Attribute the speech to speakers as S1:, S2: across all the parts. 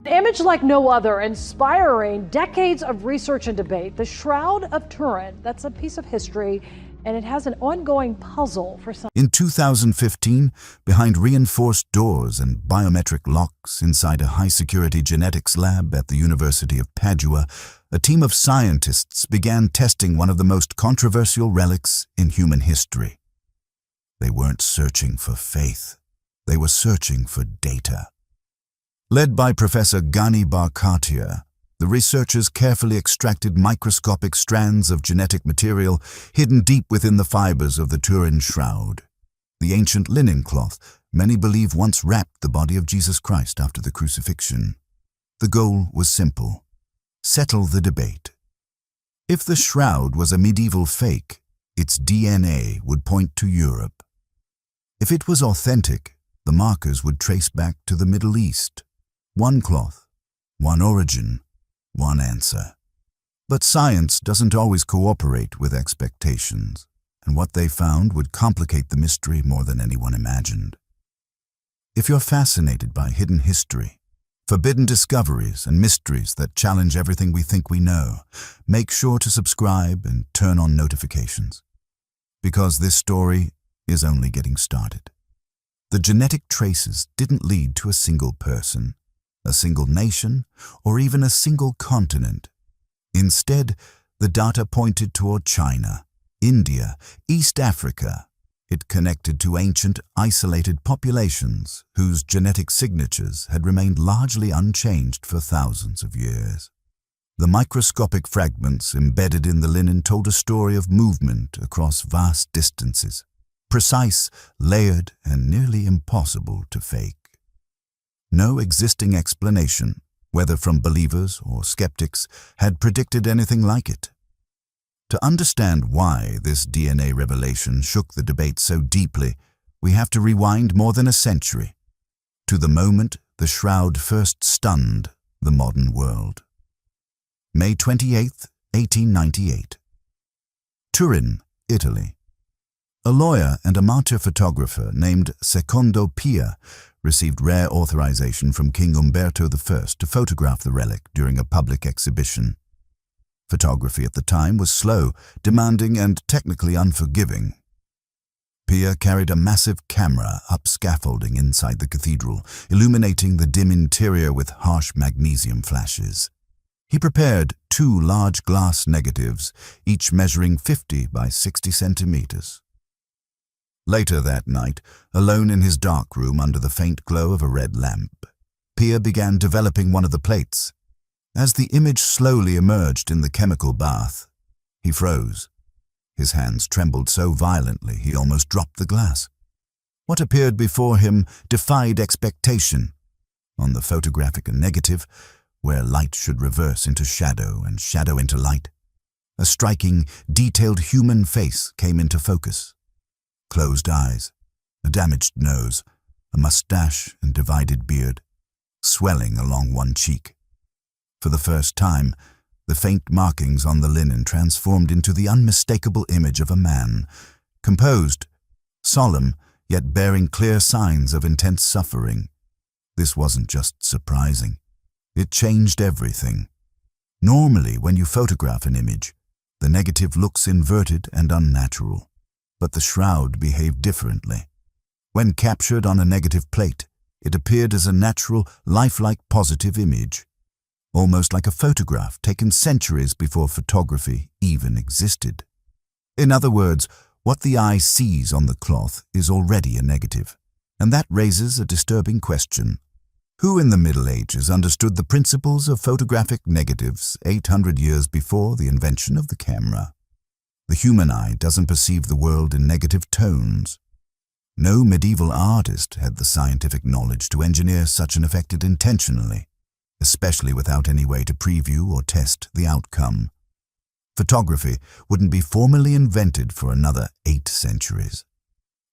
S1: An image like no other, inspiring decades of research and debate. The Shroud of Turin, that's a piece of history, and it has an ongoing puzzle for some.
S2: In 2015, behind reinforced doors and biometric locks inside a high-security genetics lab at the University of Padua, a team of scientists began testing one of the most controversial relics in human history. They weren't searching for faith. They were searching for data. Led by Professor Ghani Barkatia, the researchers carefully extracted microscopic strands of genetic material hidden deep within the fibers of the Turin Shroud, the ancient linen cloth many believe once wrapped the body of Jesus Christ after the crucifixion. The goal was simple: settle the debate. If the shroud was a medieval fake, its DNA would point to Europe. If it was authentic, the markers would trace back to the Middle East. One cloth, one origin, one answer. But science doesn't always cooperate with expectations, and what they found would complicate the mystery more than anyone imagined. If you're fascinated by hidden history, forbidden discoveries, and mysteries that challenge everything we think we know, make sure to subscribe and turn on notifications. Because this story is only getting started. The genetic traces didn't lead to a single person, a single nation, or even a single continent. Instead, the data pointed toward China, India, East Africa. It connected to ancient, isolated populations whose genetic signatures had remained largely unchanged for thousands of years. The microscopic fragments embedded in the linen told a story of movement across vast distances, precise, layered, and nearly impossible to fake. No existing explanation, whether from believers or skeptics, had predicted anything like it. To understand why this DNA revelation shook the debate so deeply, we have to rewind more than a century, to the moment the shroud first stunned the modern world. May 28, 1898. Turin, Italy. A lawyer and amateur photographer named Secondo Pia received rare authorization from King Umberto I to photograph the relic during a public exhibition. Photography at the time was slow, demanding, and technically unforgiving. Pia carried a massive camera up scaffolding inside the cathedral, illuminating the dim interior with harsh magnesium flashes. He prepared 2 large glass negatives, each measuring 50 by 60 centimeters. Later that night, alone in his dark room under the faint glow of a red lamp, Pia began developing one of the plates. As the image slowly emerged in the chemical bath, he froze. His hands trembled so violently he almost dropped the glass. What appeared before him defied expectation. On the photographic negative, where light should reverse into shadow and shadow into light, a striking, detailed human face came into focus. Closed eyes, a damaged nose, a mustache and divided beard, swelling along one cheek. For the first time, the faint markings on the linen transformed into the unmistakable image of a man, composed, solemn, yet bearing clear signs of intense suffering. This wasn't just surprising. It changed everything. Normally, when you photograph an image, the negative looks inverted and unnatural. But the shroud behaved differently. When captured on a negative plate, it appeared as a natural, lifelike positive image, almost like a photograph taken centuries before photography even existed. In other words, what the eye sees on the cloth is already a negative, and that raises a disturbing question. Who in the Middle Ages understood the principles of photographic negatives 800 years before the invention of the camera? The human eye doesn't perceive the world in negative tones. No medieval artist had the scientific knowledge to engineer such an effect intentionally, especially without any way to preview or test the outcome. Photography wouldn't be formally invented for another 8 centuries.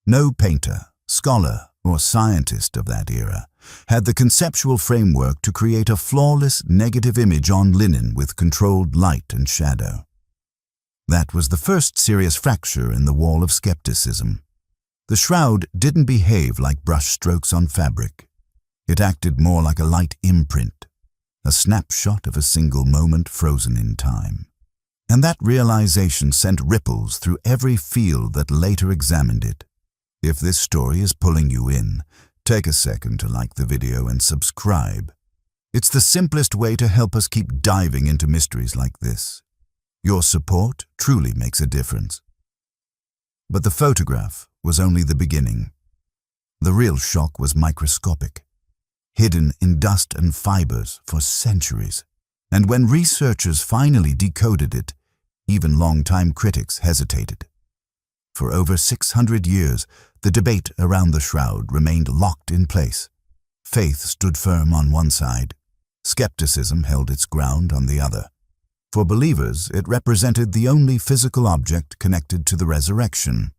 S2: No painter, scholar, or scientist of that era had the conceptual framework to create a flawless negative image on linen with controlled light and shadow. That was the first serious fracture in the wall of skepticism. The shroud didn't behave like brush strokes on fabric. It acted more like a light imprint, a snapshot of a single moment frozen in time. And that realization sent ripples through every field that later examined it. If this story is pulling you in, take a second to like the video and subscribe. It's the simplest way to help us keep diving into mysteries like this. Your support truly makes a difference. But the photograph was only the beginning. The real shock was microscopic, hidden in dust and fibers for centuries. And when researchers finally decoded it, even long-time critics hesitated. For over 600 years, the debate around the shroud remained locked in place. Faith stood firm on one side. Skepticism held its ground on the other. For believers, it represented the only physical object connected to the resurrection,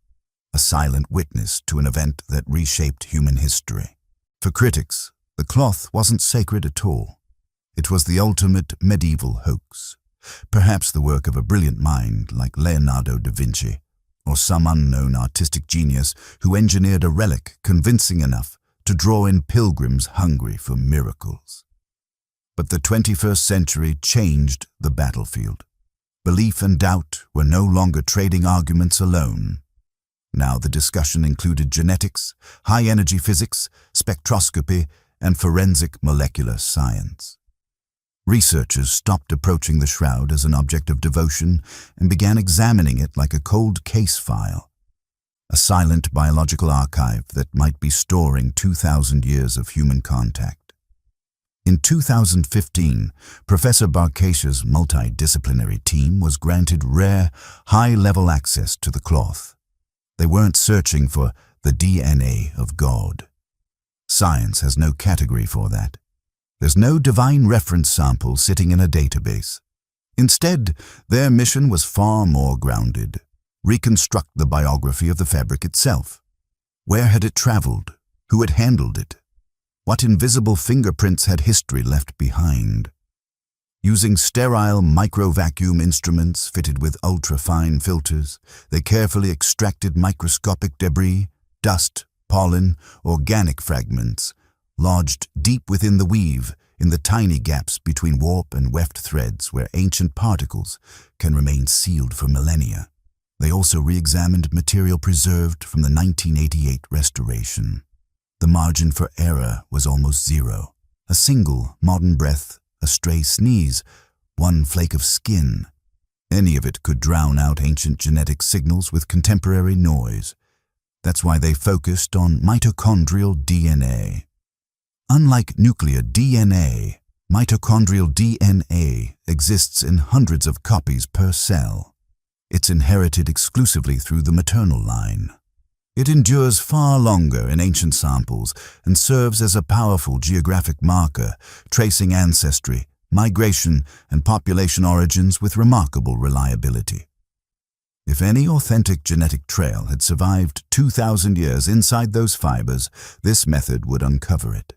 S2: a silent witness to an event that reshaped human history. For critics, the cloth wasn't sacred at all. It was the ultimate medieval hoax, perhaps the work of a brilliant mind like Leonardo da Vinci, or some unknown artistic genius who engineered a relic convincing enough to draw in pilgrims hungry for miracles. But the 21st century changed the battlefield. Belief and doubt were no longer trading arguments alone. Now the discussion included genetics, high-energy physics, spectroscopy, and forensic molecular science. Researchers stopped approaching the shroud as an object of devotion and began examining it like a cold case file, a silent biological archive that might be storing 2,000 years of human contact. In 2015, Professor Barkasha's multidisciplinary team was granted rare, high-level access to the cloth. They weren't searching for the DNA of God. Science has no category for that. There's no divine reference sample sitting in a database. Instead, their mission was far more grounded. Reconstruct the biography of the fabric itself. Where had it traveled? Who had handled it? What invisible fingerprints had history left behind? Using sterile micro-vacuum instruments fitted with ultra-fine filters, they carefully extracted microscopic debris, dust, pollen, organic fragments, lodged deep within the weave in the tiny gaps between warp and weft threads where ancient particles can remain sealed for millennia. They also re-examined material preserved from the 1988 restoration. The margin for error was almost zero. A single modern breath, a stray sneeze, one flake of skin. Any of it could drown out ancient genetic signals with contemporary noise. That's why they focused on mitochondrial DNA. Unlike nuclear DNA, mitochondrial DNA exists in hundreds of copies per cell. It's inherited exclusively through the maternal line. It endures far longer in ancient samples and serves as a powerful geographic marker, tracing ancestry, migration, and population origins with remarkable reliability. If any authentic genetic trail had survived 2,000 years inside those fibers, this method would uncover it.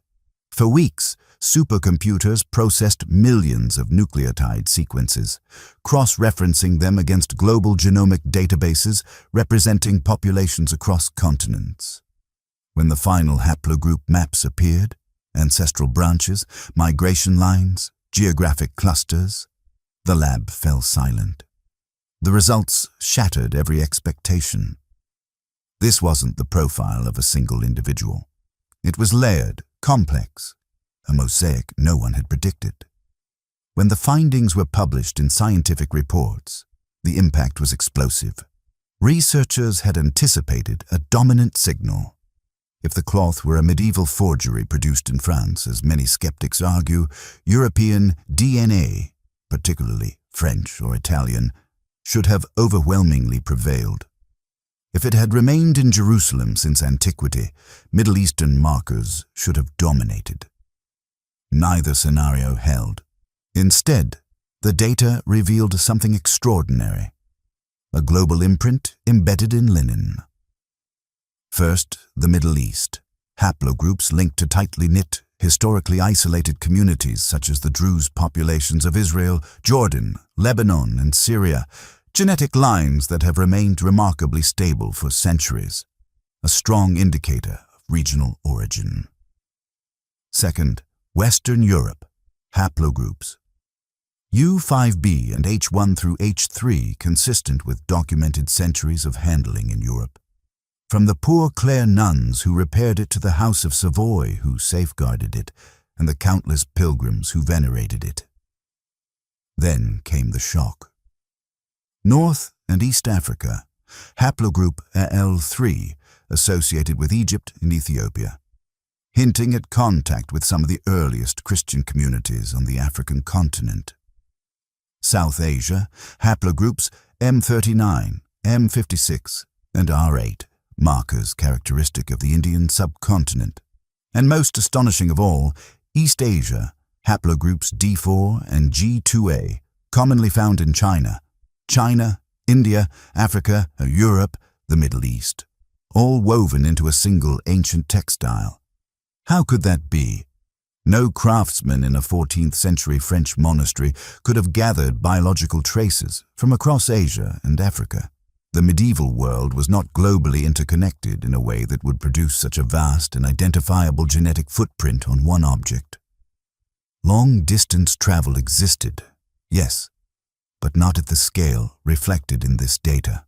S2: For weeks, supercomputers processed millions of nucleotide sequences, cross-referencing them against global genomic databases representing populations across continents. When the final haplogroup maps appeared, ancestral branches, migration lines, geographic clusters, the lab fell silent. The results shattered every expectation. This wasn't the profile of a single individual. It was layered, complex, a mosaic no one had predicted. When the findings were published in scientific reports, the impact was explosive. Researchers had anticipated a dominant signal. If the cloth were a medieval forgery produced in France, as many skeptics argue, European DNA, particularly French or Italian, should have overwhelmingly prevailed. If it had remained in Jerusalem since antiquity, Middle Eastern markers should have dominated. Neither scenario held. Instead, the data revealed something extraordinary. A global imprint embedded in linen. First, the Middle East. Haplogroups linked to tightly knit, historically isolated communities such as the Druze populations of Israel, Jordan, Lebanon, and Syria. Genetic lines that have remained remarkably stable for centuries. A strong indicator of regional origin. Second, Western Europe. Haplogroups. U5b and H1 through H3 consistent with documented centuries of handling in Europe. From the poor Clare nuns who repaired it to the House of Savoy who safeguarded it, and the countless pilgrims who venerated it. Then came the shock. North and East Africa, haplogroup AL3, associated with Egypt and Ethiopia, hinting at contact with some of the earliest Christian communities on the African continent. South Asia, haplogroups M39, M56, and R8, markers characteristic of the Indian subcontinent. And most astonishing of all, East Asia, haplogroups D4 and G2A, commonly found in China, India, Africa, Europe, the Middle East, all woven into a single ancient textile. How could that be? No craftsman in a 14th century French monastery could have gathered biological traces from across Asia and Africa. The medieval world was not globally interconnected in a way that would produce such a vast and identifiable genetic footprint on one object. Long-distance travel existed, yes, but not at the scale reflected in this data.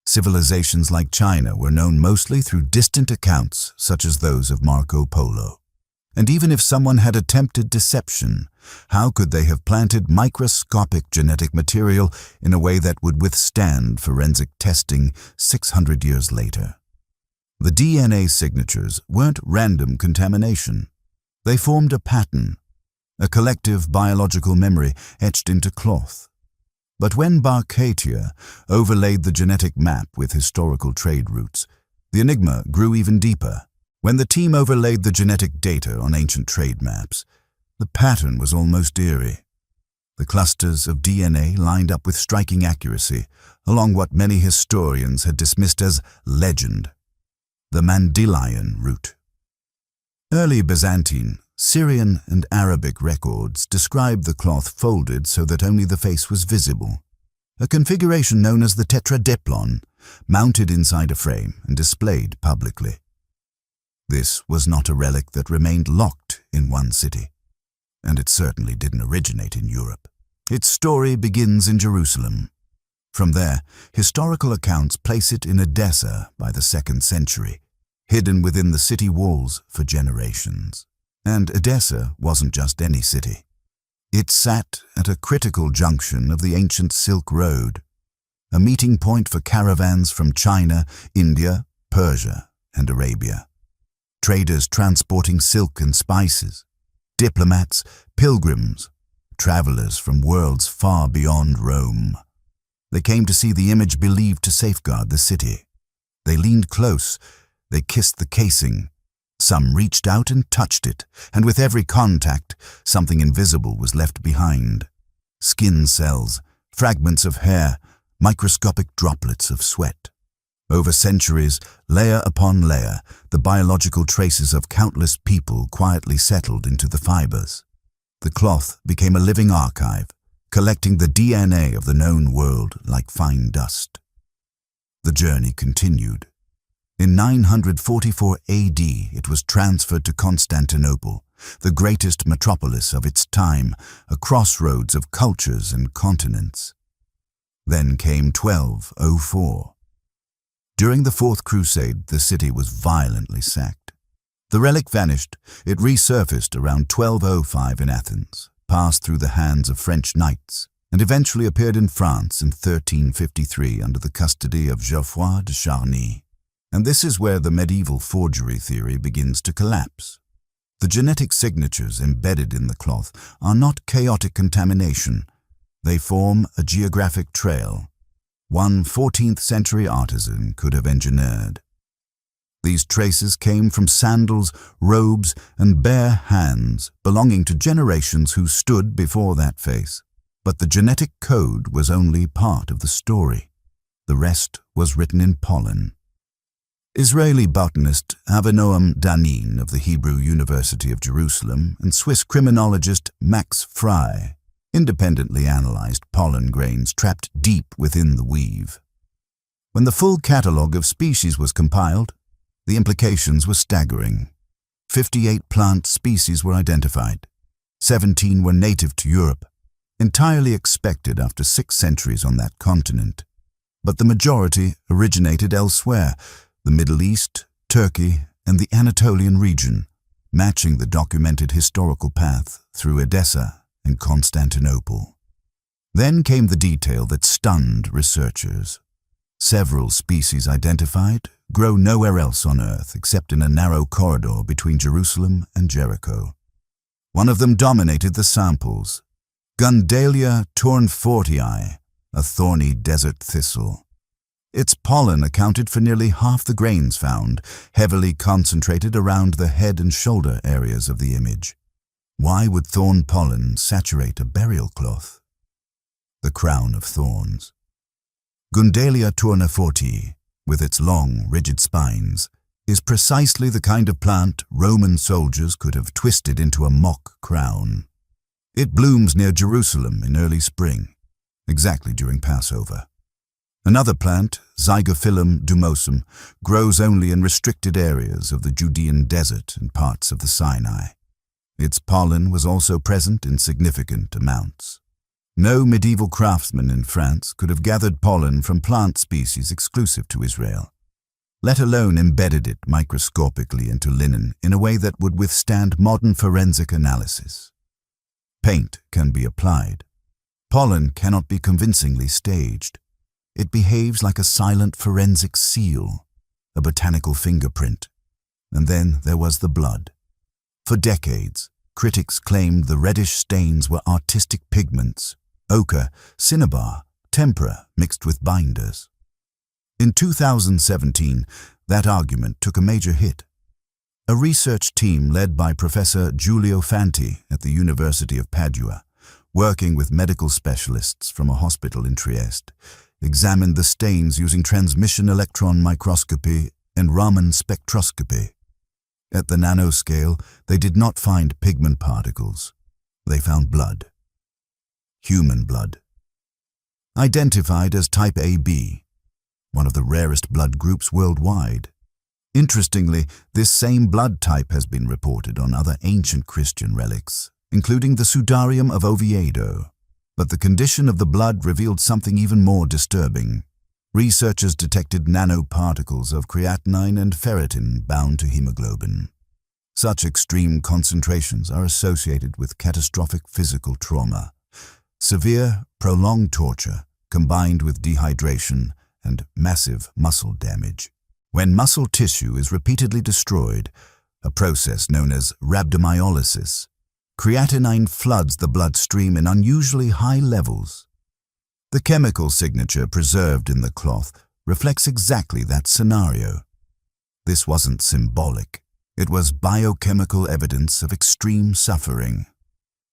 S2: Civilizations like China were known mostly through distant accounts such as those of Marco Polo. And even if someone had attempted deception, how could they have planted microscopic genetic material in a way that would withstand forensic testing 600 years later? The DNA signatures weren't random contamination. They formed a pattern, a collective biological memory etched into cloth. But when Barcatia overlaid the genetic map with historical trade routes, the enigma grew even deeper. When the team overlaid the genetic data on ancient trade maps, the pattern was almost eerie. The clusters of DNA lined up with striking accuracy along what many historians had dismissed as legend, the Mendelian route. Early Byzantine, Syrian and Arabic records describe the cloth folded so that only the face was visible, a configuration known as the tetradiplon, mounted inside a frame and displayed publicly. This was not a relic that remained locked in one city, and it certainly didn't originate in Europe. Its story begins in Jerusalem. From there, historical accounts place it in Edessa by the 2nd century, hidden within the city walls for generations. And Edessa wasn't just any city. It sat at a critical junction of the ancient Silk Road, a meeting point for caravans from China, India, Persia, and Arabia. Traders transporting silk and spices, diplomats, pilgrims, travelers from worlds far beyond Rome. They came to see the image believed to safeguard the city. They leaned close, they kissed the casing. Some reached out and touched it, and with every contact, something invisible was left behind. Skin cells, fragments of hair, microscopic droplets of sweat. Over centuries, layer upon layer, the biological traces of countless people quietly settled into the fibers. The cloth became a living archive, collecting the DNA of the known world like fine dust. The journey continued. In 944 AD, it was transferred to Constantinople, the greatest metropolis of its time, a crossroads of cultures and continents. Then came 1204. During the Fourth Crusade, the city was violently sacked. The relic vanished. It resurfaced around 1205 in Athens, passed through the hands of French knights, and eventually appeared in France in 1353 under the custody of Geoffroy de Charny. And this is where the medieval forgery theory begins to collapse. The genetic signatures embedded in the cloth are not chaotic contamination. They form a geographic trail, one 14th century artisan could have engineered. These traces came from sandals, robes, and bare hands belonging to generations who stood before that face. But the genetic code was only part of the story. The rest was written in pollen. Israeli botanist Avinoam Danin of the Hebrew University of Jerusalem and Swiss criminologist Max Frey independently analyzed pollen grains trapped deep within the weave. When the full catalogue of species was compiled, the implications were staggering. 58 plant species were identified, 17 were native to Europe, entirely expected after 6 centuries on that continent. But the majority originated elsewhere, the Middle East, Turkey, and the Anatolian region, matching the documented historical path through Edessa and Constantinople. Then came the detail that stunned researchers. Several species identified grow nowhere else on Earth except in a narrow corridor between Jerusalem and Jericho. One of them dominated the samples, Gundalia tournefortii, a thorny desert thistle. Its pollen accounted for nearly half the grains found, heavily concentrated around the head and shoulder areas of the image. Why would thorn pollen saturate a burial cloth? The crown of thorns. Gundalia tournefortii, with its long, rigid spines, is precisely the kind of plant Roman soldiers could have twisted into a mock crown. It blooms near Jerusalem in early spring, exactly during Passover. Another plant, Zygophyllum dumosum, grows only in restricted areas of the Judean desert and parts of the Sinai. Its pollen was also present in significant amounts. No medieval craftsman in France could have gathered pollen from plant species exclusive to Israel, let alone embedded it microscopically into linen in a way that would withstand modern forensic analysis. Paint can be applied. Pollen cannot be convincingly staged. It behaves like a silent forensic seal, a botanical fingerprint. And then there was the blood. For decades, critics claimed the reddish stains were artistic pigments, ochre, cinnabar, tempera mixed with binders. In 2017, that argument took a major hit. A research team led by Professor Giulio Fanti at the University of Padua, working with medical specialists from a hospital in Trieste, examined the stains using transmission electron microscopy and Raman spectroscopy. At the nanoscale, they did not find pigment particles. They found blood. Human blood. Identified as type AB, one of the rarest blood groups worldwide. Interestingly, this same blood type has been reported on other ancient Christian relics, including the Sudarium of Oviedo. But the condition of the blood revealed something even more disturbing. Researchers detected nanoparticles of creatinine and ferritin bound to hemoglobin. Such extreme concentrations are associated with catastrophic physical trauma, severe, prolonged torture, combined with dehydration and massive muscle damage. When muscle tissue is repeatedly destroyed, a process known as rhabdomyolysis, creatinine floods the bloodstream in unusually high levels. The chemical signature preserved in the cloth reflects exactly that scenario. This wasn't symbolic. It was biochemical evidence of extreme suffering.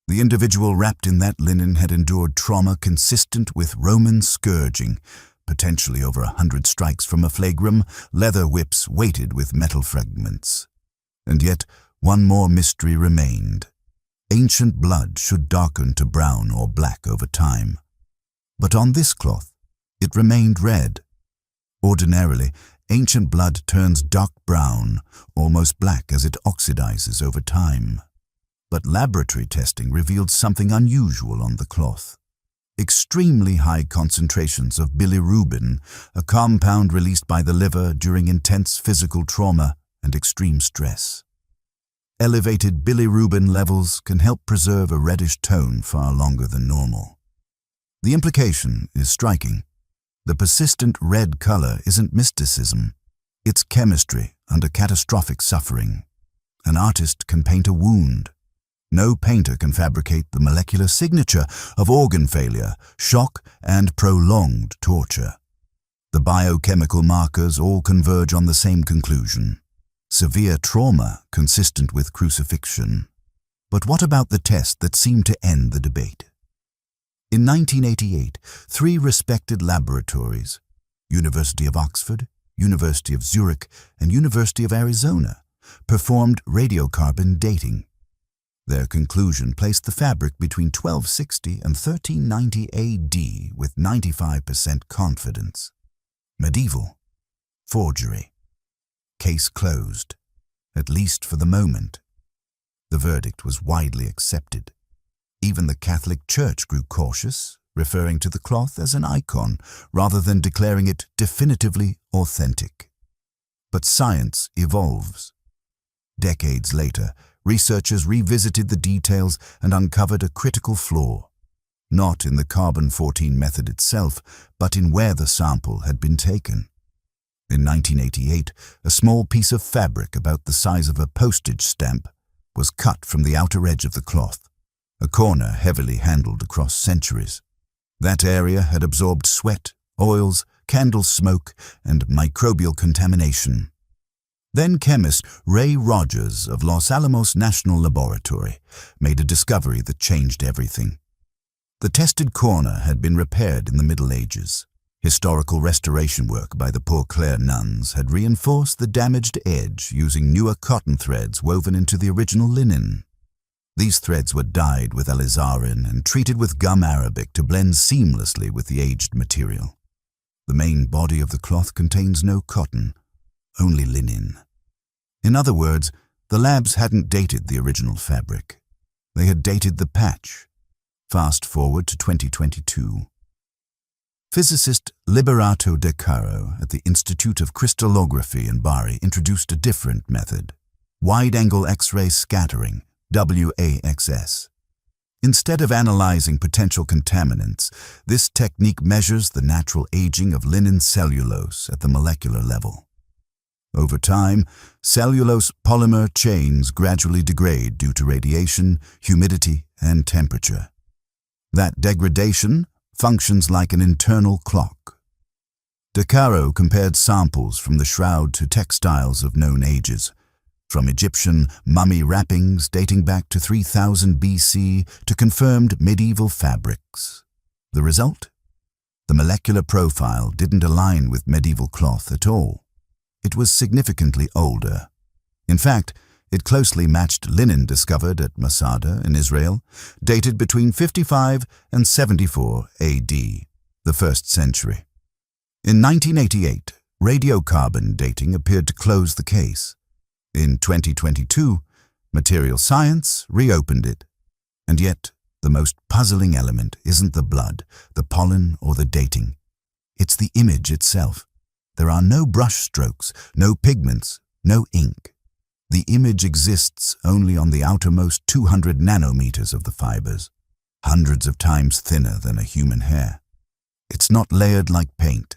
S2: The individual wrapped in that linen had endured trauma consistent with Roman scourging, potentially over 100 strikes from a flagrum, leather whips weighted with metal fragments. And yet, one more mystery remained. Ancient blood should darken to brown or black over time. But on this cloth, it remained red. Ordinarily, ancient blood turns dark brown, almost black as it oxidizes over time. But laboratory testing revealed something unusual on the cloth. Extremely high concentrations of bilirubin, a compound released by the liver during intense physical trauma and extreme stress. Elevated bilirubin levels can help preserve a reddish tone far longer than normal. The implication is striking. The persistent red color isn't mysticism. It's chemistry under catastrophic suffering. An artist can paint a wound. No painter can fabricate the molecular signature of organ failure, shock, and prolonged torture. The biochemical markers all converge on the same conclusion. Severe trauma consistent with crucifixion. But what about the test that seemed to end the debate? In 1988, 3 respected laboratories, University of Oxford, University of Zurich, and University of Arizona, performed radiocarbon dating. Their conclusion placed the fabric between 1260 and 1390 AD with 95% confidence. Medieval. Forgery. Case closed, at least for the moment. The verdict was widely accepted. Even the Catholic Church grew cautious, referring to the cloth as an icon rather than declaring it definitively authentic. But science evolves. Decades later, researchers revisited the details and uncovered a critical flaw, not in the carbon-14 method itself, but in where the sample had been taken. In 1988, a small piece of fabric about the size of a postage stamp was cut from the outer edge of the cloth, a corner heavily handled across centuries. That area had absorbed sweat, oils, candle smoke, and microbial contamination. Then chemist Ray Rogers of Los Alamos National Laboratory made a discovery that changed everything. The tested corner had been repaired in the Middle Ages. Historical restoration work by the Poor Clare nuns had reinforced the damaged edge using newer cotton threads woven into the original linen. These threads were dyed with alizarin and treated with gum arabic to blend seamlessly with the aged material. The main body of the cloth contains no cotton, only linen. In other words, the labs hadn't dated the original fabric. They had dated the patch. Fast forward to 2022. Physicist Liberato De Caro at the Institute of Crystallography in Bari introduced a different method, wide-angle X-ray scattering, WAXS. Instead of analyzing potential contaminants, this technique measures the natural aging of linen cellulose at the molecular level. Over time, cellulose polymer chains gradually degrade due to radiation, humidity, and temperature. That degradation functions like an internal clock. De Caro compared samples from the shroud to textiles of known ages, from Egyptian mummy wrappings dating back to 3000 BC to confirmed medieval fabrics. The result? The molecular profile didn't align with medieval cloth at all. It was significantly older. In fact, it closely matched linen discovered at Masada in Israel, dated between 55 and 74 AD, the 1st century. In 1988, radiocarbon dating appeared to close the case. In 2022, material science reopened it. And yet, the most puzzling element isn't the blood, the pollen, or the dating. It's the image itself. There are no brush strokes, no pigments, no ink. The image exists only on the outermost 200 nanometers of the fibers, hundreds of times thinner than a human hair. It's not layered like paint.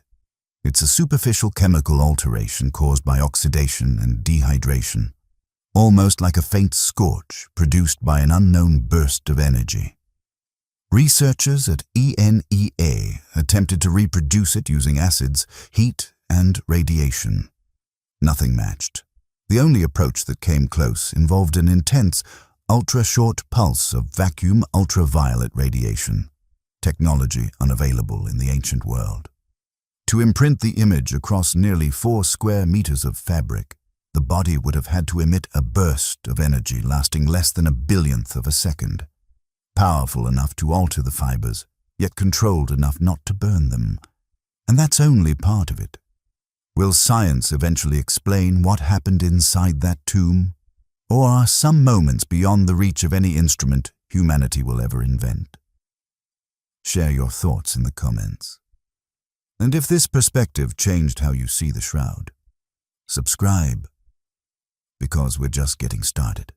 S2: It's a superficial chemical alteration caused by oxidation and dehydration, almost like a faint scorch produced by an unknown burst of energy. Researchers at ENEA attempted to reproduce it using acids, heat, and radiation. Nothing matched. The only approach that came close involved an intense, ultra-short pulse of vacuum ultraviolet radiation, technology unavailable in the ancient world. To imprint the image across nearly 4 square meters of fabric, the body would have had to emit a burst of energy lasting less than a billionth of a second, powerful enough to alter the fibers, yet controlled enough not to burn them. And that's only part of it. Will science eventually explain what happened inside that tomb? Or are some moments beyond the reach of any instrument humanity will ever invent? Share your thoughts in the comments. And if this perspective changed how you see the shroud, subscribe, because we're just getting started.